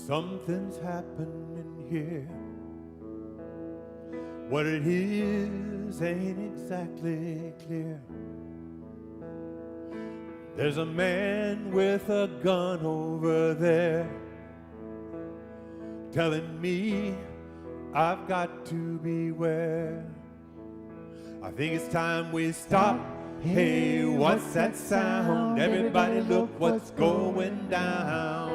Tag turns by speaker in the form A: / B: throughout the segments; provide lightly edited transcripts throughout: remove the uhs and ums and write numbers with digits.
A: Something's happening here. What it is ain't exactly clear. There's a man with a gun over there telling me I've got to beware. I think it's time we stop. Hey, what's that sound? Everybody look what's going down.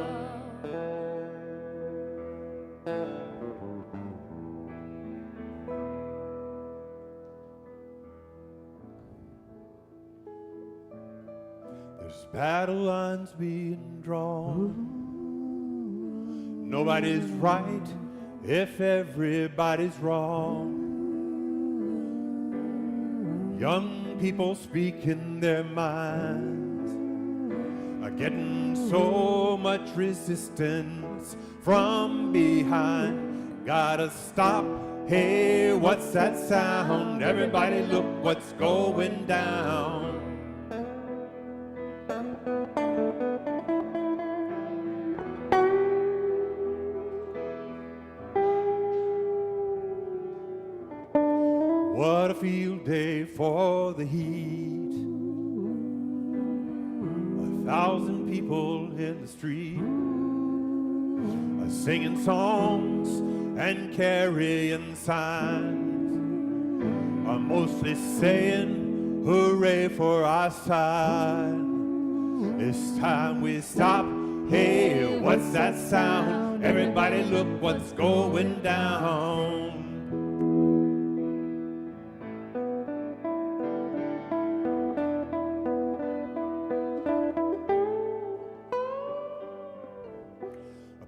A: There's battle lines being drawn. Nobody's right if everybody's wrong. Young people speaking their minds are getting so much resistance from behind. Gotta stop. Hey, what's that sound? Everybody look what's going down. What a field day for the heat. 1,000 people in the street, singing songs and carrying signs, mostly saying hooray for our side. It's time we stop. Hey, what's that sound? Everybody look what's going down.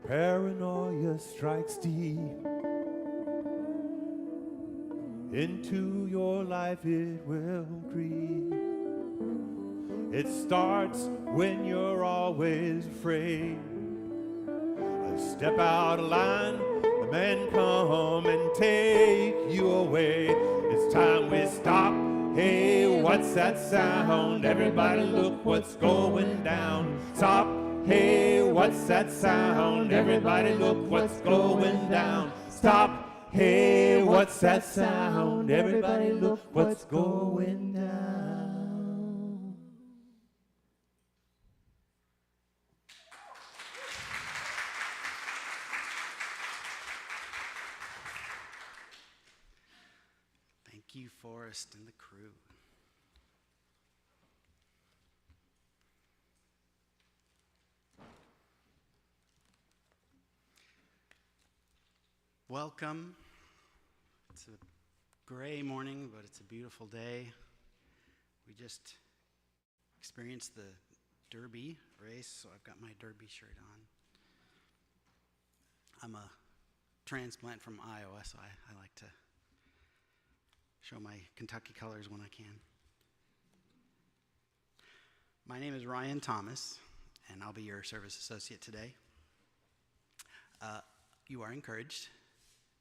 A: Paranoia strikes deep into your life, it will creep. It starts when you're always afraid. Step out of line, the man come and take you away. It's time we stop. Hey, what's that sound? Everybody look what's going down. Stop. Hey, what's that sound? Everybody look what's going down. Stop. Hey, what's that sound? Everybody look what's going down.
B: Thank you, Forrest and the crew. Welcome. It's a gray morning, but it's a beautiful day. We just experienced the Derby race, so I've got my Derby shirt on. I'm a transplant from Iowa, so I like to show my Kentucky colors when I can. My name is Ryan Thomas, and I'll be your service associate today. You are encouraged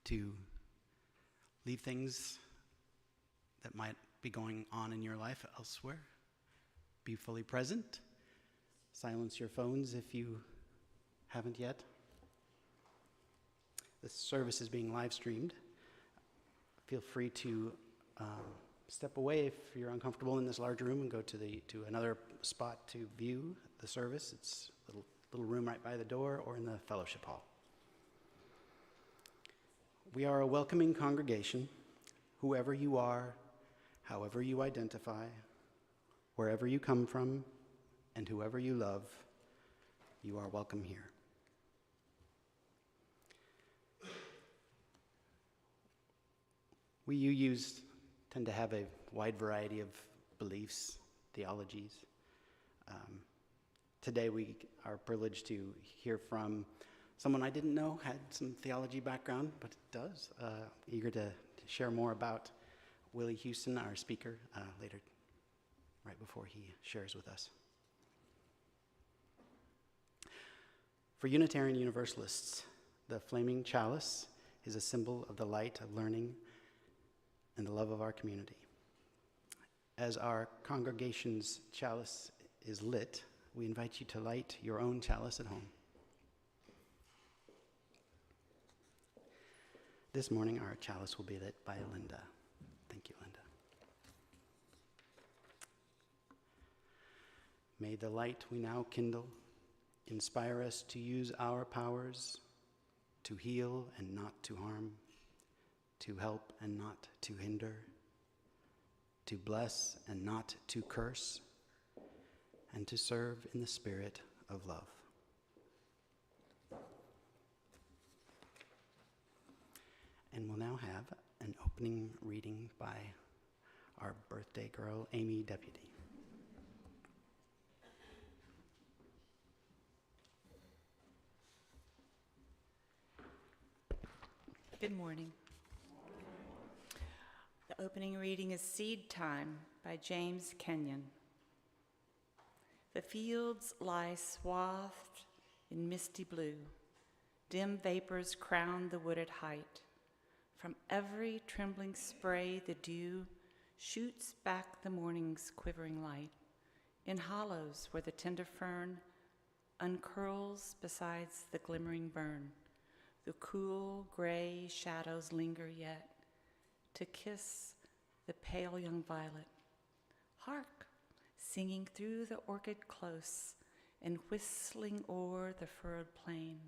B: to leave things that might be going on in your life elsewhere. Be fully present. Silence your phones if you haven't yet. This service is being live streamed. Feel free to step away if you're uncomfortable in this large room and go to another spot to view the service. It's a little room right by the door or in the fellowship hall. We are a welcoming congregation. Whoever you are, however you identify, wherever you come from, and whoever you love, you are welcome here. We tend to have a wide variety of beliefs, theologies. Today we are privileged to hear from someone I didn't know had some theology background, but does. Eager to share more about Willie Huston, our speaker, later, right before he shares with us. For Unitarian Universalists, the flaming chalice is a symbol of the light of learning and the love of our community. As our congregation's chalice is lit, we invite you to light your own chalice at home. This morning, our chalice will be lit by Linda. Thank you, Linda. May the light we now kindle inspire us to use our powers to heal and not to harm, to help and not to hinder, to bless and not to curse, and to serve in the spirit of love. And we'll now have an opening reading by our birthday girl, Amy Deputy.
C: Good morning. The opening reading is Seed Time by James Kenyon. The fields lie swathed in misty blue. Dim vapors crown the wooded height. From every trembling spray the dew shoots back the morning's quivering light. In hollows where the tender fern uncurls besides the glimmering burn, the cool gray shadows linger yet to kiss the pale young violet. Hark, singing through the orchid close and whistling o'er the furrowed plain,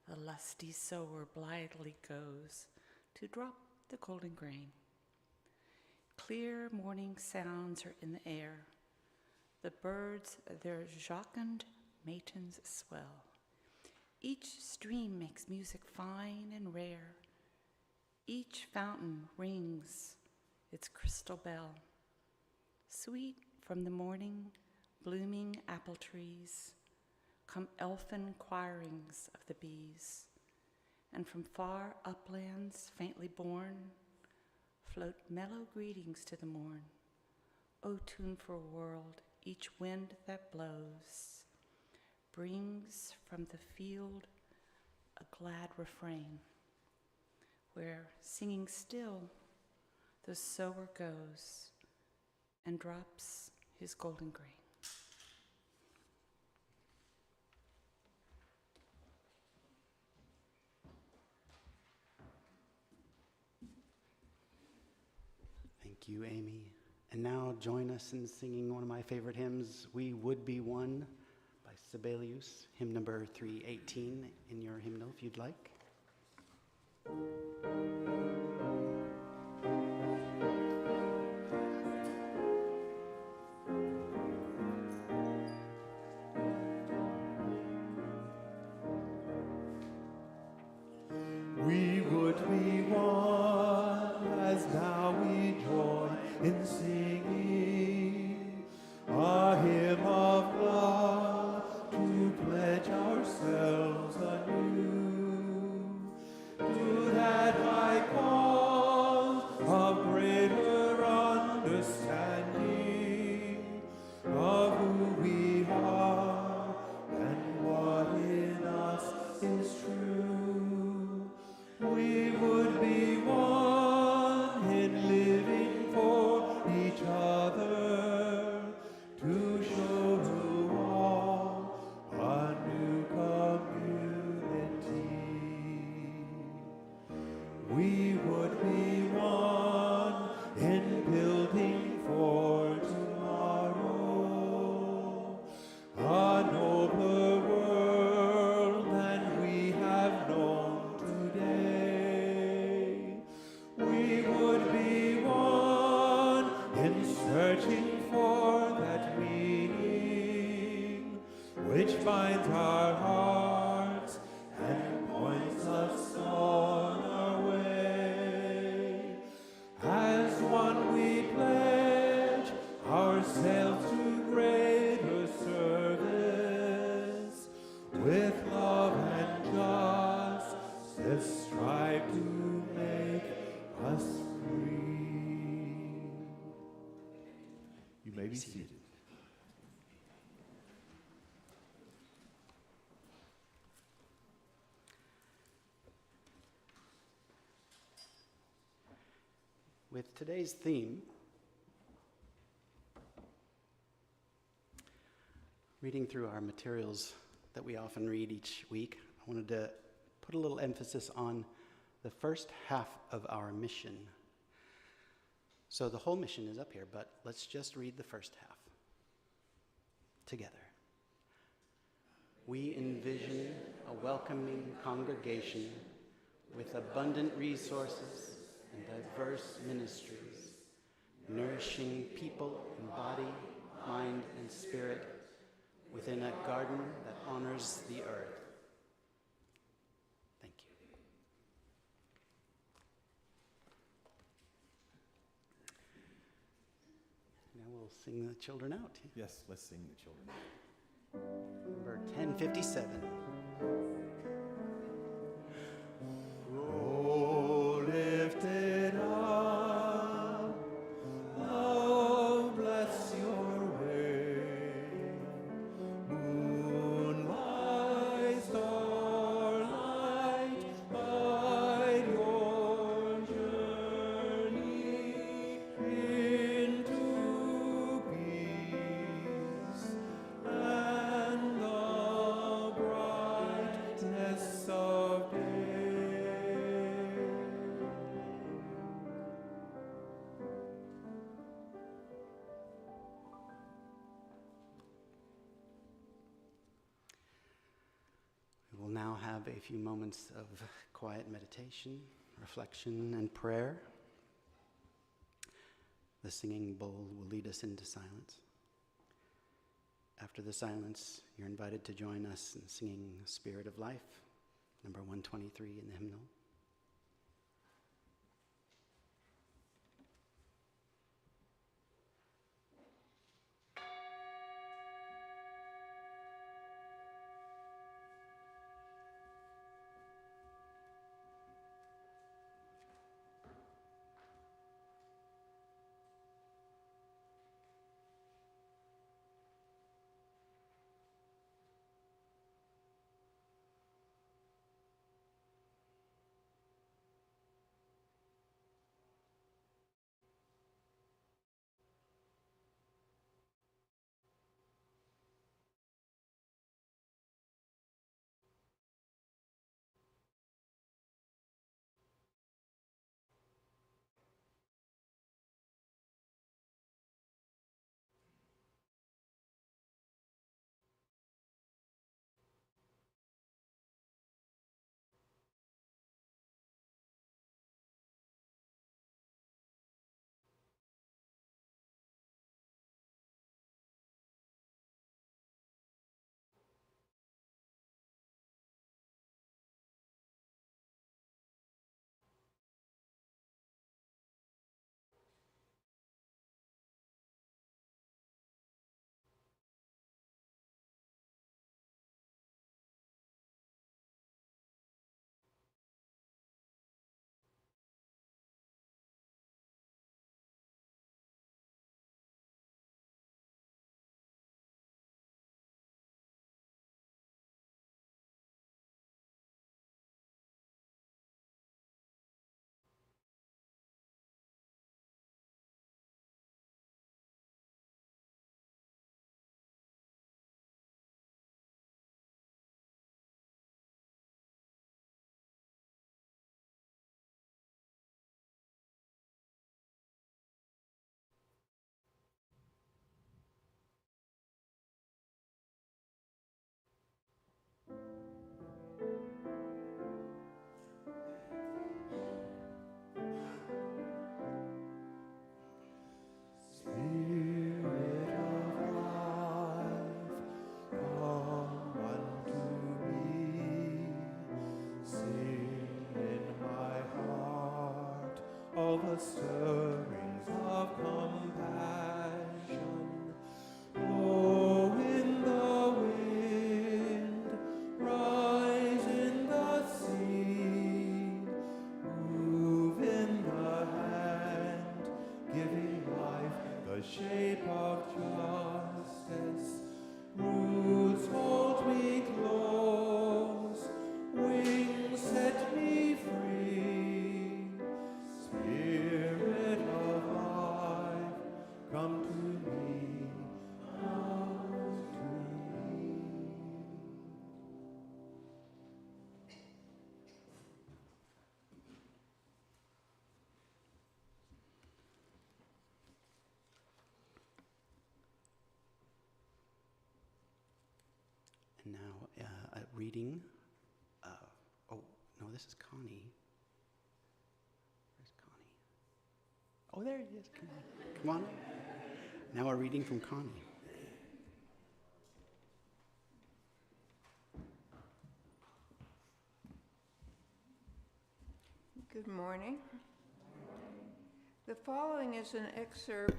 C: the lusty sower blithely goes to drop the golden grain. Clear morning sounds are in the air. The birds their jocund matins swell. Each stream makes music fine and rare. Each fountain rings its crystal bell. Sweet from the morning blooming apple trees come elfin choirings of the bees, and from far uplands faintly born float mellow greetings to the morn. O tuneful world, each wind that blows brings from the field a glad refrain, where singing still the sower goes and drops his golden grain.
B: Thank you, Amy. And now join us in singing one of my favorite hymns, We Would Be One, by Sibelius, hymn number 318 in your hymnal if you'd like.
A: We would be one as now we join in singing a hymn of love to pledge ourselves anew to that high cause of greater understanding of who we are and what in us is true. We would be one in living for each other to show to all a new community. We would be one in building for tomorrow a nobler world than we have known today. We would be one in searching for that meaning which binds our hearts and points us on our way. As one we pledge ourselves to greater service, with love and justice strive to make us free. You may be seated.
B: With today's theme, reading through our materials that we often read each week, I wanted to put a little emphasis on the first half of our mission. So the whole mission is up here, but let's just read the first half together. We envision a welcoming congregation with abundant resources and diverse ministries, nourishing people in body, mind, and spirit within a garden that honors the earth. Thank you. Now we'll sing the children out.
A: Yes, let's sing the children.
B: Number 1057.
A: Oh, lift it up, love bless your way. Moonlight, starlight, guide your journey into peace and the brightness of day.
B: We will now have a few moments of quiet meditation, reflection, and prayer. The singing bowl will lead us into silence. After the silence, you're invited to join us in singing Spirit of Life, number 123 in the hymnal. All the stirrings of compassion, blow in the wind, rise in the sea, move in the hand, giving life the shape of justice. Roots hold me close, wings set me free. Spirit of life, And now a reading. Oh, no, this is Connie. Where's Connie? Oh, there it is. Come on. Now a reading from Connie.
D: Good morning. The following is an excerpt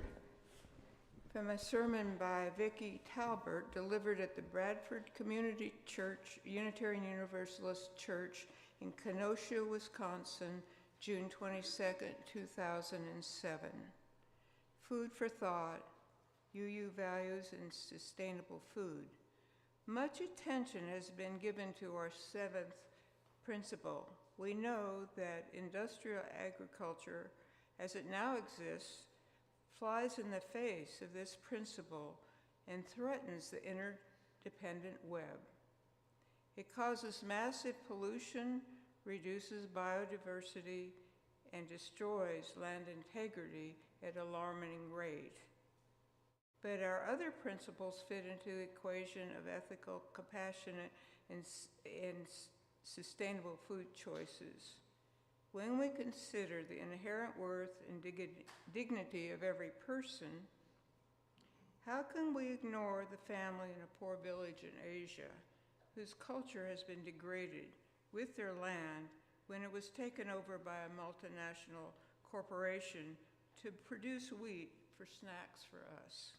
D: from a sermon by Vicki Talbert delivered at the Bradford Community Church, Unitarian Universalist Church in Kenosha, Wisconsin, June 22nd, 2007. Food for thought, UU values and sustainable food. Much attention has been given to our seventh principle. We know that industrial agriculture, as it now exists, flies in the face of this principle and threatens the interdependent web. It causes massive pollution, reduces biodiversity, and destroys land integrity at an alarming rate. But our other principles fit into the equation of ethical, compassionate, and sustainable food choices. When we consider the inherent worth and dignity of every person, how can we ignore the family in a poor village in Asia whose culture has been degraded with their land when it was taken over by a multinational corporation to produce wheat for snacks for us?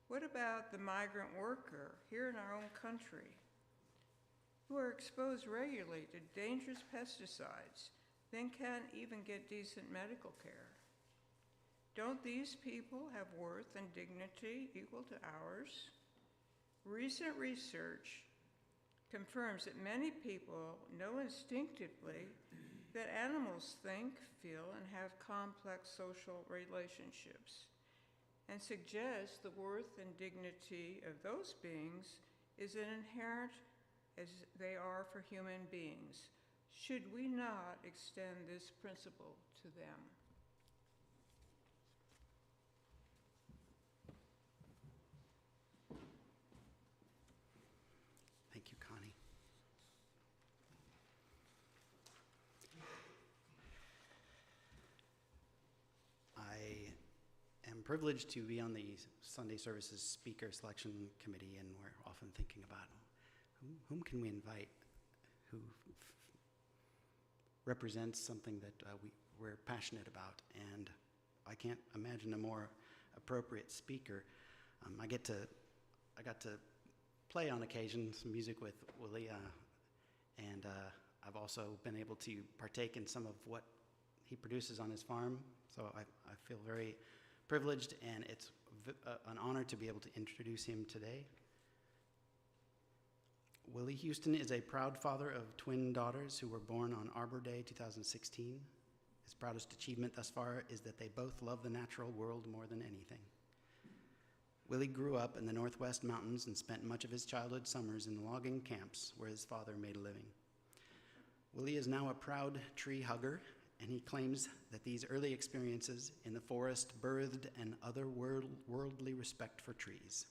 D: What about the migrant worker here in our own country who are exposed regularly to dangerous pesticides, then can't even get decent medical care? Don't these people have worth and dignity equal to ours? Recent research confirms that many people know instinctively that animals think, feel, and have complex social relationships, and suggests the worth and dignity of those beings is an inherent as they are for human beings. Should we not extend this principle to them?
B: Thank you, Connie. I am privileged to be on the Sunday Services Speaker Selection Committee, and we're often thinking about whom can we invite who represents something that we're passionate about. And I can't imagine a more appropriate speaker. I got to play on occasion some music with Willie, and I've also been able to partake in some of what he produces on his farm. So I feel very privileged, and it's an honor to be able to introduce him today. Willie Huston is a proud father of twin daughters who were born on Arbor Day 2016. His proudest achievement thus far is that they both love the natural world more than anything. Willie grew up in the Northwest Mountains and spent much of his childhood summers in logging camps where his father made a living. Willie is now a proud tree hugger, and he claims that these early experiences in the forest birthed an otherworldly respect for trees,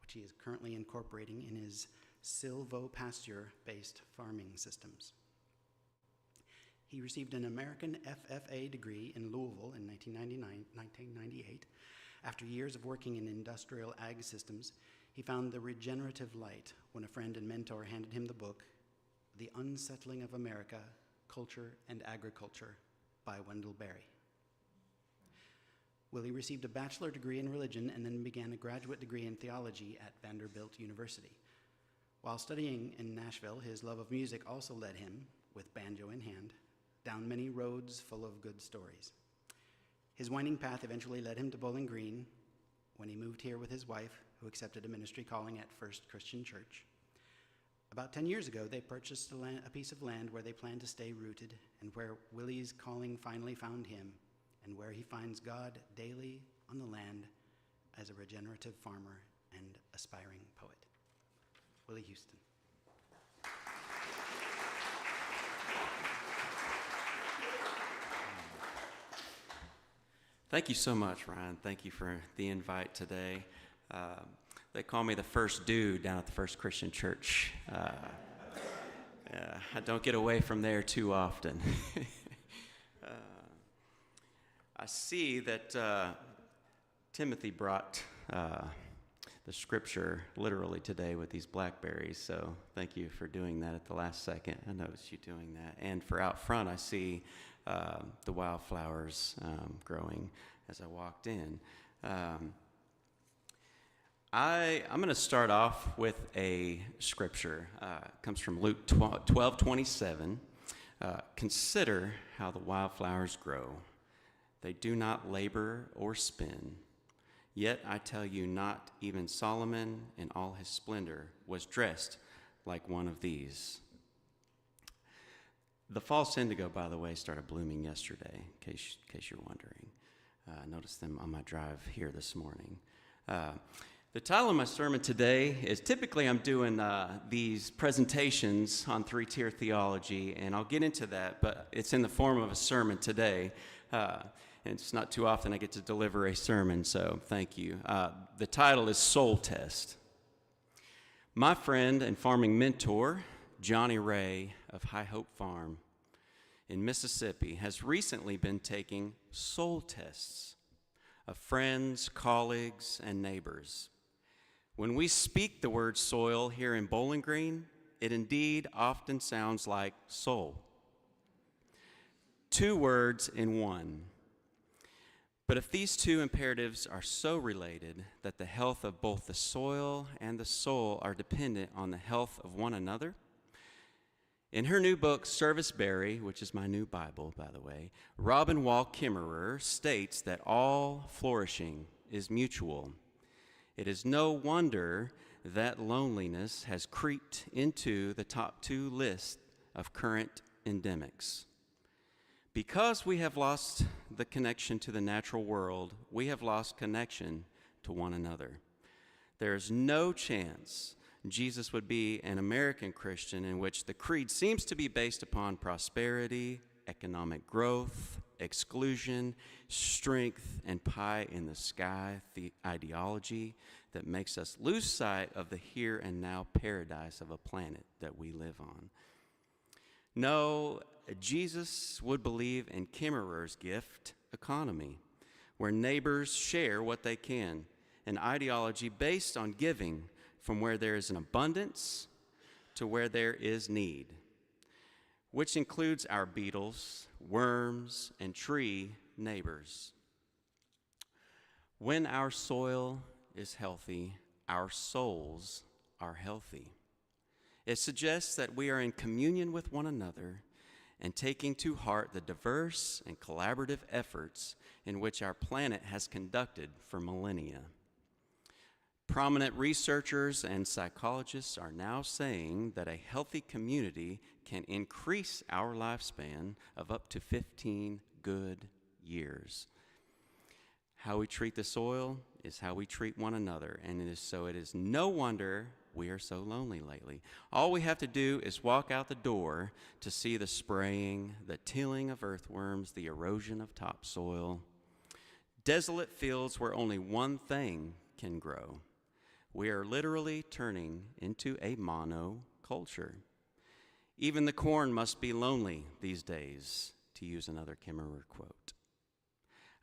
B: which he is currently incorporating in his silvopasture-based farming systems. He received an American FFA degree in Louisville in 1998. After years of working in industrial ag systems, he found the regenerative light when a friend and mentor handed him the book, The Unsettling of America, Culture and Agriculture by Wendell Berry. Willie received a bachelor degree in religion and then began a graduate degree in theology at Vanderbilt University. While studying in Nashville, his love of music also led him, with banjo in hand, down many roads full of good stories. His winding path eventually led him to Bowling Green when he moved here with his wife, who accepted a ministry calling at First Christian Church. About 10 years ago, they purchased a piece of land where they plan to stay rooted, and where Willie's calling finally found him, and where he finds God daily on the land as a regenerative farmer and aspiring poet. Willie Huston.
E: Thank you so much, Ryan. Thank you for the invite today. They call me the first dude down at the First Christian Church. I don't get away from there too often. I see that Timothy brought the scripture literally today with these blackberries, so thank you for doing that at the last second. I noticed you doing that. And for out front, I see the wildflowers growing as I walked in. I'm going to start off with a scripture. It comes from Luke 12:27. Consider how the wildflowers grow. They do not labor or spin. Yet I tell you, not even Solomon in all his splendor was dressed like one of these. The false indigo, by the way, started blooming yesterday, in case you're wondering. I noticed them on my drive here this morning. The title of my sermon today is, typically I'm doing these presentations on three-tier theology, and I'll get into that, but it's in the form of a sermon today. And it's not too often I get to deliver a sermon, so thank you. The title is Soul Test. My friend and farming mentor, Johnny Ray of High Hope Farm in Mississippi, has recently been taking soul tests of friends, colleagues, and neighbors. When we speak the word soil here in Bowling Green, it indeed often sounds like soul. Two words in one. But if these two imperatives are so related that the health of both the soil and the soul are dependent on the health of one another, in her new book, Serviceberry, which is my new Bible, by the way, Robin Wall Kimmerer states that all flourishing is mutual. It is no wonder that loneliness has creeped into the top 2 list of current endemics. Because we have lost the connection to the natural world, we have lost connection to one another. There is no chance Jesus would be an American Christian in which the creed seems to be based upon prosperity, economic growth, exclusion, strength, and pie in the sky, the ideology that makes us lose sight of the here and now paradise of a planet that we live on. No, Jesus would believe in Kimmerer's gift economy, where neighbors share what they can, an ideology based on giving from where there is an abundance to where there is need, which includes our beetles, worms, and tree neighbors. When our soil is healthy, our souls are healthy. It suggests that we are in communion with one another and taking to heart the diverse and collaborative efforts in which our planet has conducted for millennia. Prominent researchers and psychologists are now saying that a healthy community can increase our lifespan of up to 15 good years. How we treat the soil is how we treat one another, and it is no wonder we are so lonely lately. All we have to do is walk out the door to see the spraying, the tilling of earthworms, the erosion of topsoil, desolate fields where only one thing can grow. We are literally turning into a monoculture. Even the corn must be lonely these days, to use another Kimmerer quote.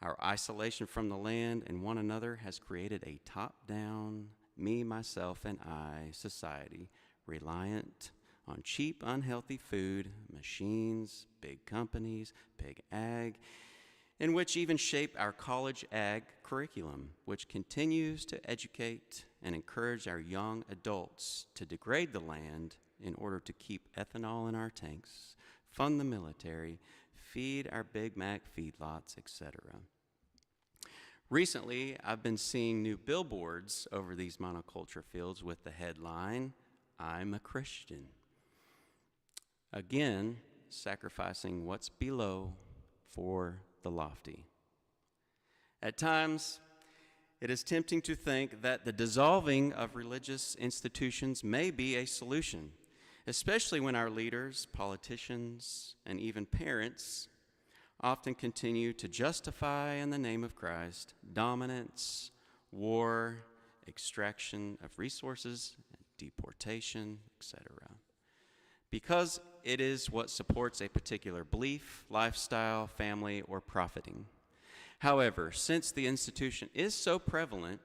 E: Our isolation from the land and one another has created a top-down, me, myself, and I society reliant on cheap, unhealthy food, machines, big companies, big ag, in which even shape our college ag curriculum, which continues to educate and encourage our young adults to degrade the land in order to keep ethanol in our tanks, fund the military, feed our Big Mac feedlots, etc. Recently, I've been seeing new billboards over these monoculture fields with the headline, "I'm a Christian." Again, sacrificing what's below for the lofty. At times, it is tempting to think that the dissolving of religious institutions may be a solution, especially when our leaders, politicians, and even parents often continue to justify in the name of Christ dominance, war, extraction of resources, deportation, etc. Because it is what supports a particular belief, lifestyle, family, or profiting. However, since the institution is so prevalent,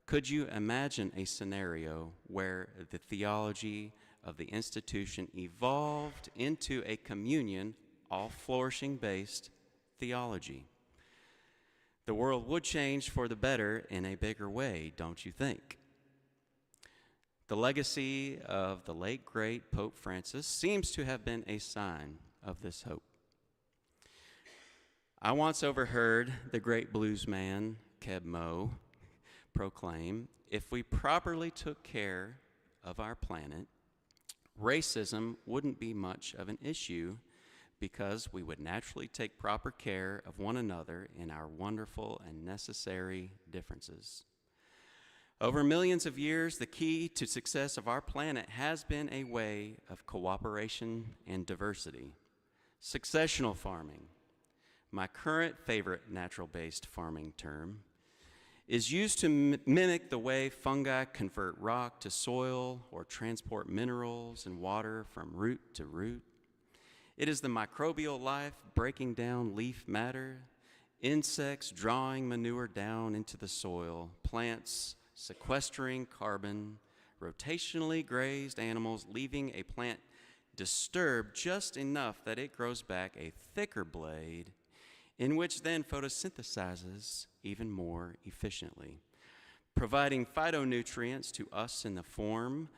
E: could you imagine a scenario where the theology of the institution evolved into a communion, all flourishing-based theology? The world would change for the better in a bigger way, don't you think? The legacy of the late, great Pope Francis seems to have been a sign of this hope. I once overheard the great bluesman, Keb Mo, proclaim, if we properly took care of our planet, racism wouldn't be much of an issue because we would naturally take proper care of one another in our wonderful and necessary differences. Over millions of years, the key to success of our planet has been a way of cooperation and diversity. Successional farming, my current favorite natural-based farming term, is used to mimic the way fungi convert rock to soil or transport minerals and water from root to root. It is the microbial life breaking down leaf matter, insects drawing manure down into the soil, plants sequestering carbon, rotationally grazed animals leaving a plant disturbed just enough that it grows back a thicker blade, in which then photosynthesizes even more efficiently, providing phytonutrients to us in the form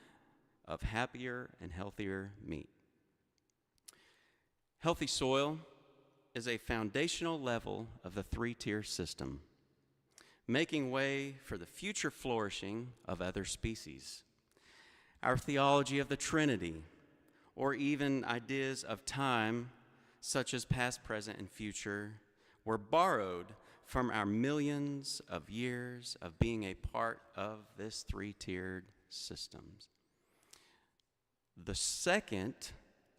E: of happier and healthier meat. Healthy soil is a foundational level of the three-tier system, making way for the future flourishing of other species. Our theology of the Trinity, or even ideas of time, such as past, present, and future, were borrowed from our millions of years of being a part of this three-tiered system. The second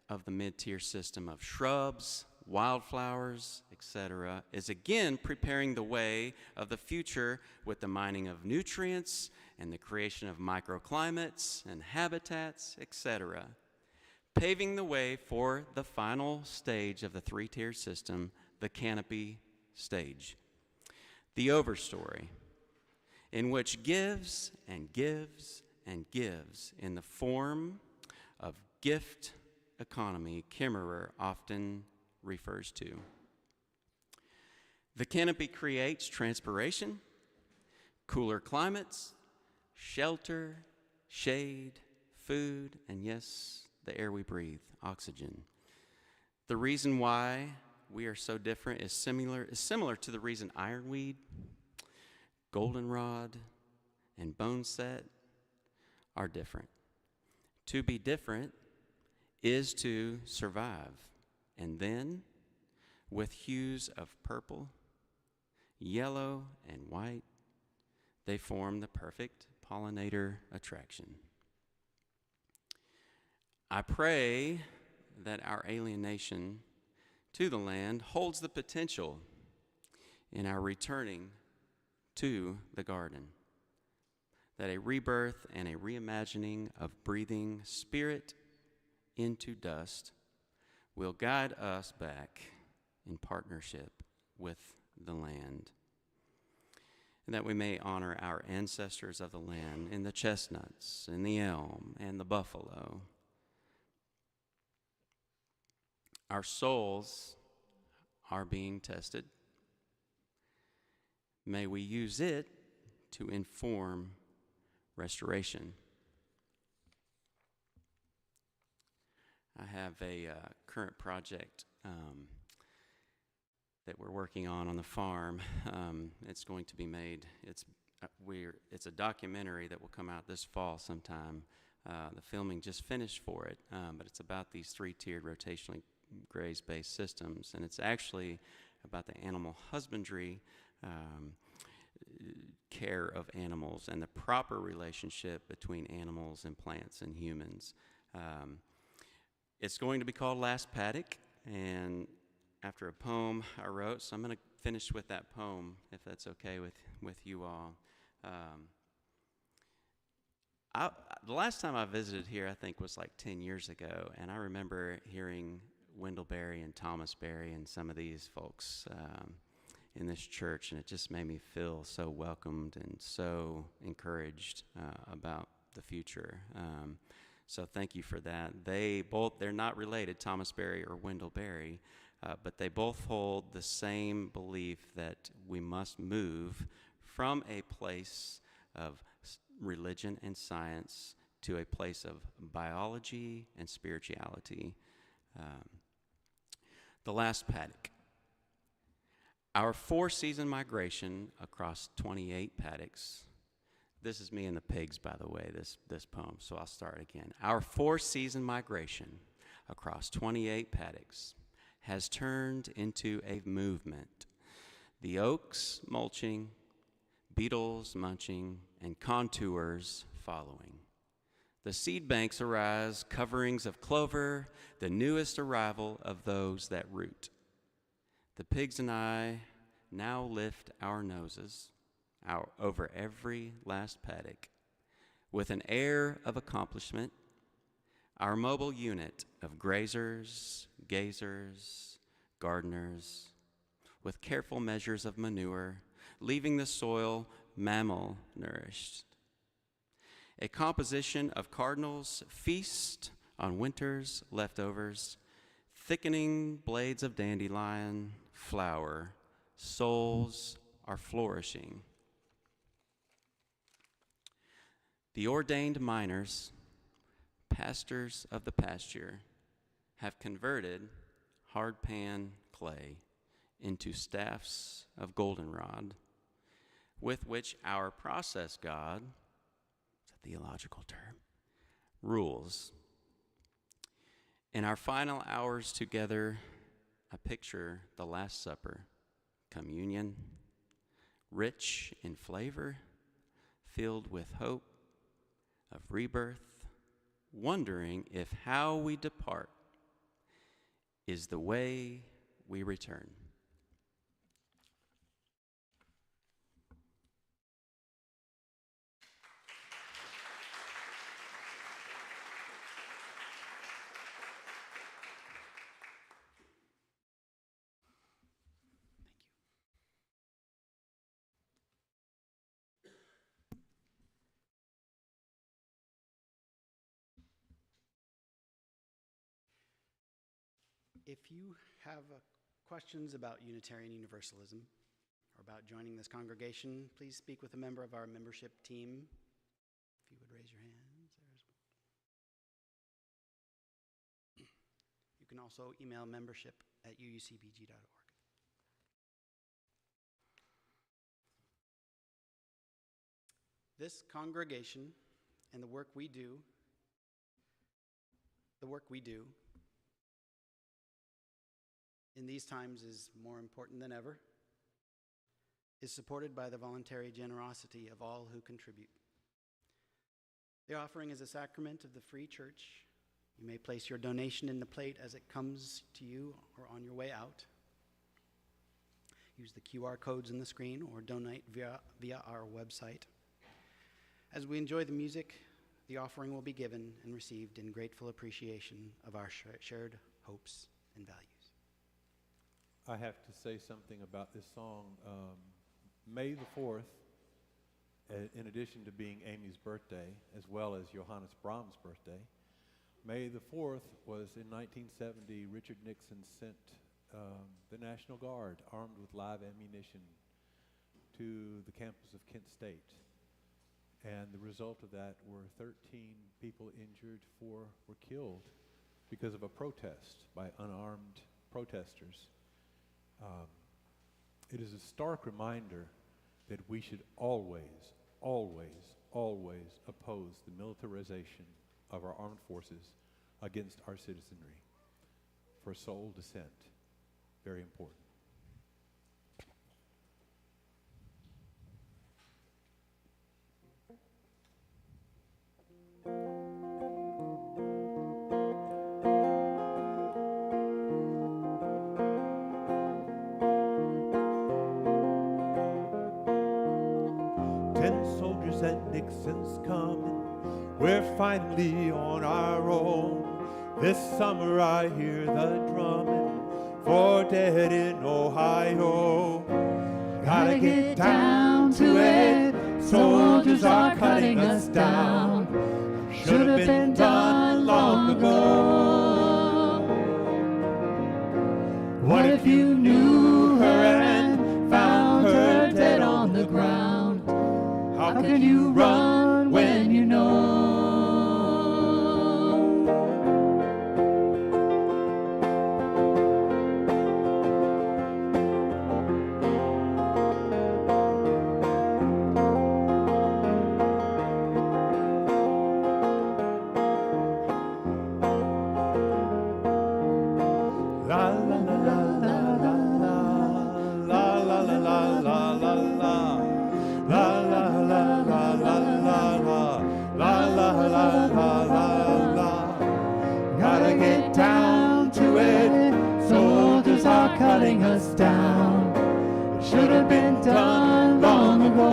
E: of the mid-tier system of shrubs, wildflowers, etc., is again preparing the way of the future with the mining of nutrients and the creation of microclimates and habitats, etc., paving the way for the final stage of the three-tier system, the canopy stage, the overstory, in which gives and gives and gives in the form of gift economy Kimmerer often refers to. The canopy creates transpiration, cooler climates, shelter, shade, food, and yes, the air we breathe, oxygen. The reason why we are so different is similar to the reason ironweed, goldenrod, and boneset are different. To be different is to survive, and then with hues of purple, yellow, and white, they form the perfect pollinator attraction. I pray that our alienation to the land holds the potential in our returning to the garden, that a rebirth and a reimagining of breathing spirit into dust will guide us back in partnership with the land, and that we may honor our ancestors of the land in the chestnuts and the elm and the buffalo. Our souls are being tested. May we use it to inform restoration. I have a current project that we're working on the farm. It's going to be made. It's a documentary that will come out this fall sometime. The filming just finished for it, but it's about these three-tiered rotationally grazed-based systems, and it's actually about the animal husbandry care of animals and the proper relationship between animals and plants and humans. It's going to be called Last Paddock, and after a poem I wrote, so I'm going to finish with that poem, if that's okay with you all. The last time I visited here, I think, was like 10 years ago, and I remember hearing Wendell Berry and Thomas Berry and some of these folks in this church, and it just made me feel so welcomed and so encouraged about the future. So thank you for that. They're not related, Thomas Berry or Wendell Berry, but they both hold the same belief that we must move from a place of religion and science to a place of biology and spirituality. The last paddock. Our 4-season migration across 28 paddocks. This is me and the pigs, by the way, this poem, so I'll start again. Our 4-season migration across 28 paddocks has turned into a movement. The oaks mulching, beetles munching, and contours following. The seed banks arise, coverings of clover, the newest arrival of those that root. The pigs and I now lift our noses over every last paddock with an air of accomplishment, our mobile unit of grazers, gazers, gardeners, with careful measures of manure, leaving the soil mammal nourished. A composition of cardinals feast on winter's leftovers, thickening blades of dandelion, flower, souls are flourishing. The ordained miners, pastors of the pasture, have converted hardpan clay into staffs of goldenrod, with which our process God, it's a theological term, rules. In our final hours together, I picture the Last Supper, communion, rich in flavor, filled with hope of rebirth, wondering if how we depart is the way we return.
B: If you have questions about Unitarian Universalism or about joining this congregation, please speak with a member of our membership team. If you would raise your hands. You can also email membership@uucbg.org. This congregation and the work we do in these times is more important than ever, is supported by the voluntary generosity of all who contribute. The offering is a sacrament of the free church. You may place your donation in the plate as it comes to you or on your way out. Use the QR codes on the screen or donate via our website. As we enjoy the music, the offering will be given and received in grateful appreciation of our shared hopes and values.
A: I have to say something about this song. May the 4th, in addition to being Amy's birthday, as well as Johannes Brahms' birthday, May the 4th was in 1970, Richard Nixon sent the National Guard armed with live ammunition to the campus of Kent State. And the result of that were 13 people injured, 4 were killed because of a protest by unarmed protesters. It is a stark reminder that we should always, always, always oppose the militarization of our armed forces against our citizenry. For soul descent, very important. Nixon's coming, we're finally on our own. This summer I hear the drumming for dead in Ohio. Gotta get down to it, soldiers are cutting us down. Should have been done long ago. What if you knew her and found her dead on the ground? How can you run when you know? Cutting us down. It should have been done long ago.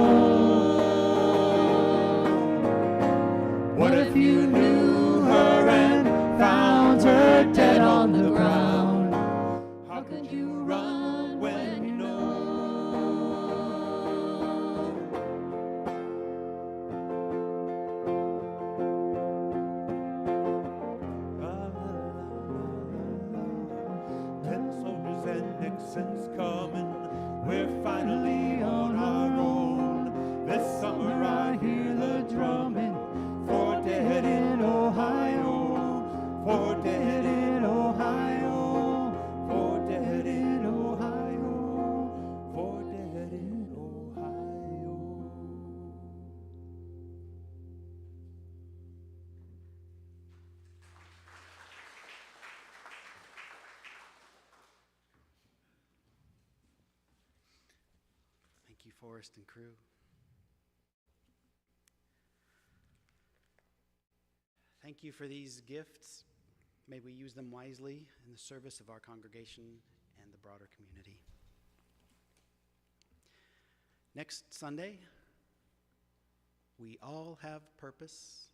A: What if you knew her and found her dead on the ground? How could you run when you know? Nixon's coming, we're finally on our own. This summer I hear the drumming for dead in Ohio, for dead in Ohio, for dead in Ohio, for dead in Ohio.
B: Thank you, Forrest and crew. Thank you for these gifts. May we use them wisely in the service of our congregation and the broader community. Next Sunday, we all have purpose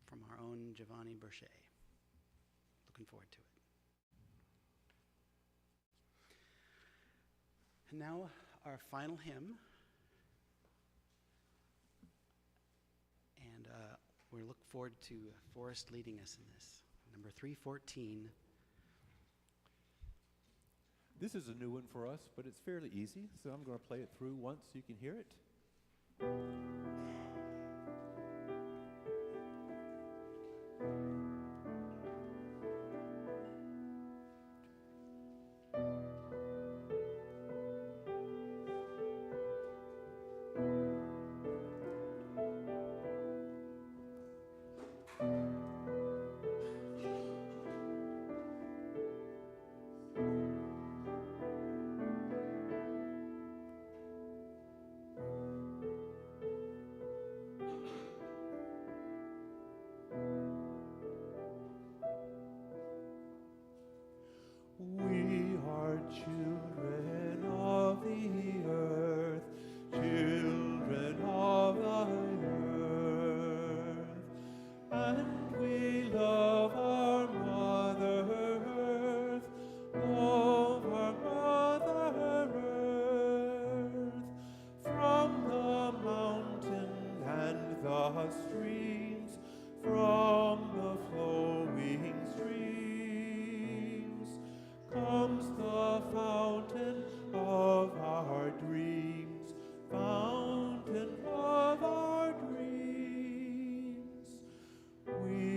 B: from our own Giovanni Berchet. Looking forward to it. And now, our final hymn, and we look forward to Forrest leading us in this. Number 314.
A: This is a new one for us, but it's fairly easy, so I'm going to play it through once so you can hear it. We are children of the earth, children of the earth, and we love our Mother Earth, love our Mother Earth, from the mountain and the streams, from the flowing streams, comes the fountain of our dreams, fountain of our dreams. We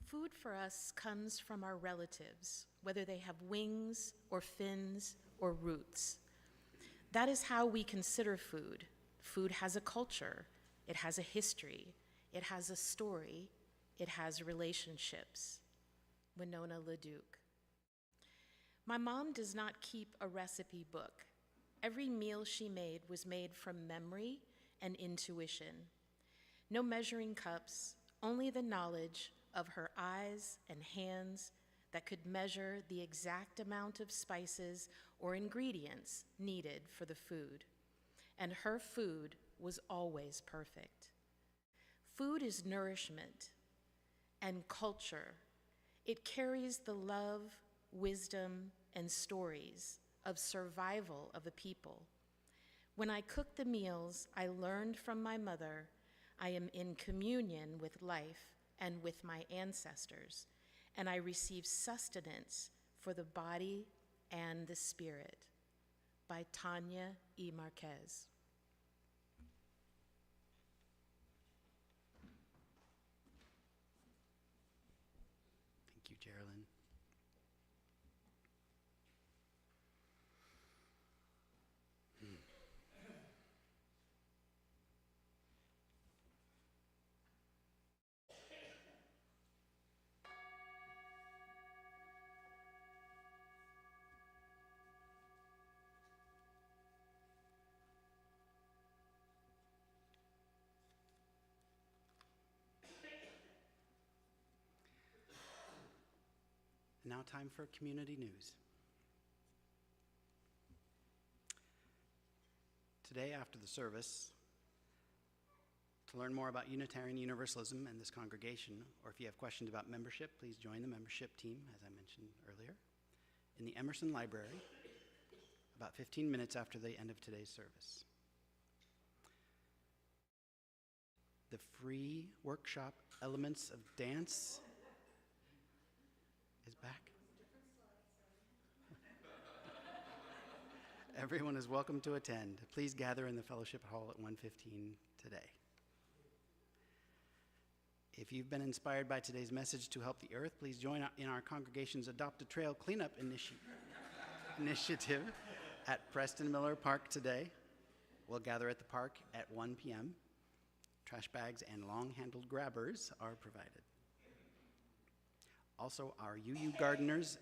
F: Food for us comes from our relatives, whether they have wings or fins or roots. That is how we consider food. Food has a culture, it has a history, it has a story, it has relationships. Winona LaDuke. My mom does not keep a recipe book. Every meal she made was made from memory and intuition. No measuring cups, only the knowledge of her eyes and hands that could measure the exact amount of spices or ingredients needed for the food. And her food was always perfect. Food is nourishment and culture. It carries the love, wisdom, and stories of survival of a people. When I cook the meals I learned from my mother, I am in communion with life and with my ancestors, and I receive sustenance for the body and the spirit. By Tanya E. Marquez.
B: Thank you, Geraldine. Now time for community news. Today after the service, to learn more about Unitarian Universalism and this congregation, or if you have questions about membership, please join the membership team, as I mentioned earlier, in the Emerson Library, about 15 minutes after the end of today's service. The free workshop Elements of Dance is back. Everyone is welcome to attend. Please gather in the fellowship hall at 1:15 today. If you've been inspired by today's message to help the earth, please join in our congregation's Adopt a Trail cleanup initiative at Preston Miller Park today. We'll gather at the park at 1 p.m. Trash bags and long-handled grabbers are provided. Also, our UU gardeners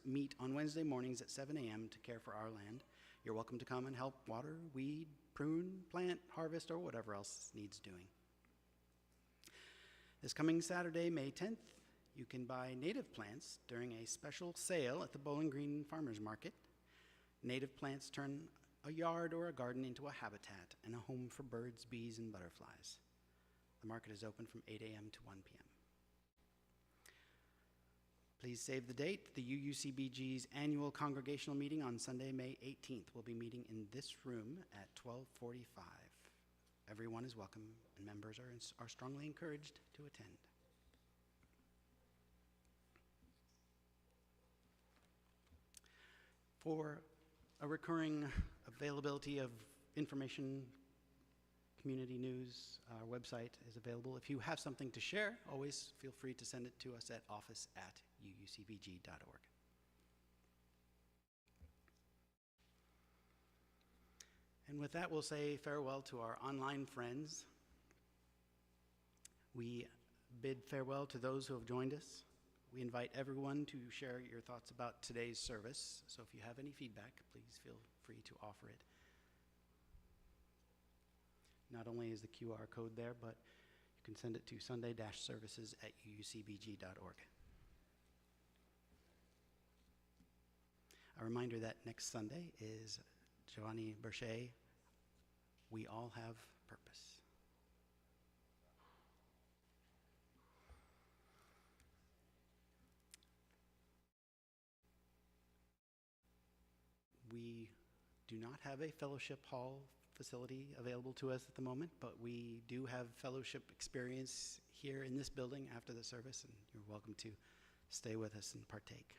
B: meet on Wednesday mornings at 7 a.m. to care for our land. You're welcome to come and help water, weed, prune, plant, harvest, or whatever else needs doing. This coming Saturday, May 10th, you can buy native plants during a special sale at the Bowling Green Farmers Market. Native plants turn a yard or a garden into a habitat and a home for birds, bees, and butterflies. The market is open from 8 a.m. to 1 p.m. Please save the date. The UUCBG's annual congregational meeting on Sunday, May 18th. We'll be meeting in this room at 12:45. Everyone is welcome, and members are strongly encouraged to attend. For a recurring availability of information, community news, our website is available. If you have something to share, always feel free to send it to us at office@uucbg.org. And with that, we'll say farewell to our online friends. We bid farewell to those who have joined us. We invite everyone to share your thoughts about today's service. So if you have any feedback, please feel free to offer it. Not only is the QR code there, but you can send it to sunday-services@uucbg.org. A reminder that next Sunday is Giovanni Berchet, We All Have Purpose. We do not have a fellowship hall facility available to us at the moment, but we do have fellowship experience here in this building after the service, and you're welcome to stay with us and partake.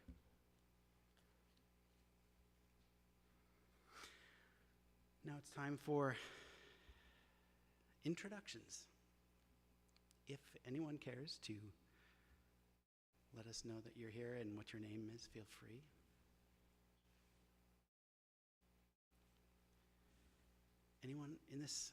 B: Now it's time for introductions. If anyone cares to let us know that you're here and what your name is, feel free. Anyone in this